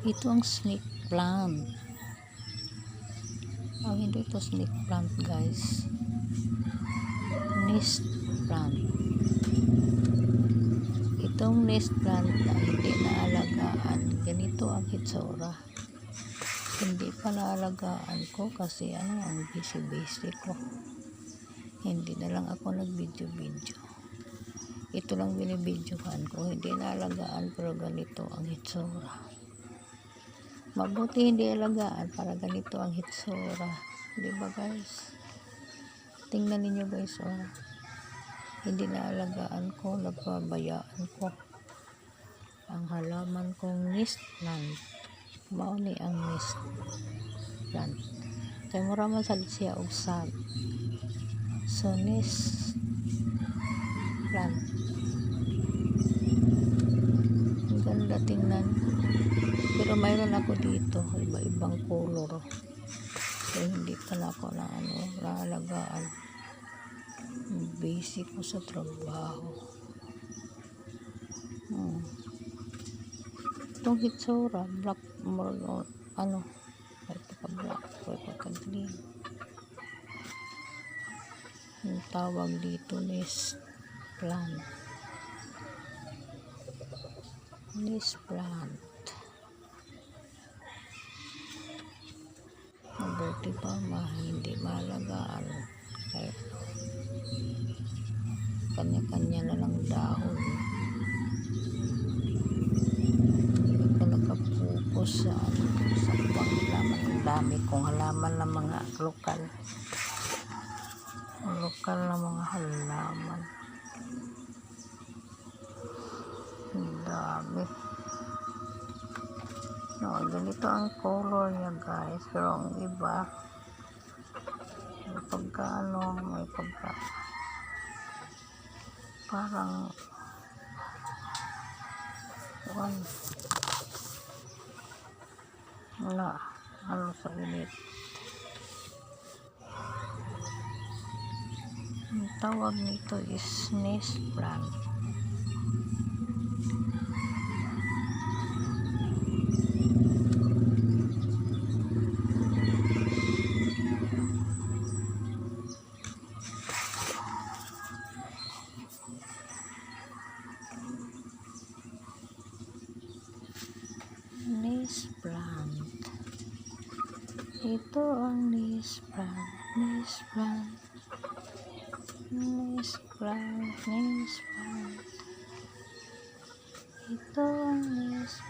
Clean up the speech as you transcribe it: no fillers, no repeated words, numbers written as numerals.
Ito ang snake plant. Hindi ito snake plant, guys. Nest plant. Itong nest plant na hindi naalagaan, ganito ang hitsura. Hindi pa naalagaan ko kasi ang busy ko. Hindi na lang ako nag-video. Ito lang binibidyohan ko. Hindi naalagaan pero ganito ang hitsura. Mabuti hindi alagaan para ganito ang hitsura. Diba, guys? Tingnan ninyo, guys, oh. Hindi naalagaan ko, napabayaan ko ang halaman kong nest plant. Mauni ang nest plant. Kaya mura man sad siya og sag. So nest plant. Ang ganda tingnan. Pero mayroon ako dito, iba-ibang color. Kaya hindi pa na ako naalagaan. Busy ko sa trabaho. Itong hitsura, black, may pagka-black, may pagka-green. Yung tawag dito, nest plant. Nest plant. Mabuti pa hindi malagaan. Kaya kanya-kanya na lang dahon. Hindi ko nakapokus sa panghalaman. Ang dami kong halaman ng mga lokal na mga halaman. Ang dami. Ganito ang color niya, guys. Pero ang iba may pagka parang sa init. Ang tawag nito is nest plant. Nest plant. Ito ang nest plant. Nest plant. Nest plant. Nest plant. Ito ang nest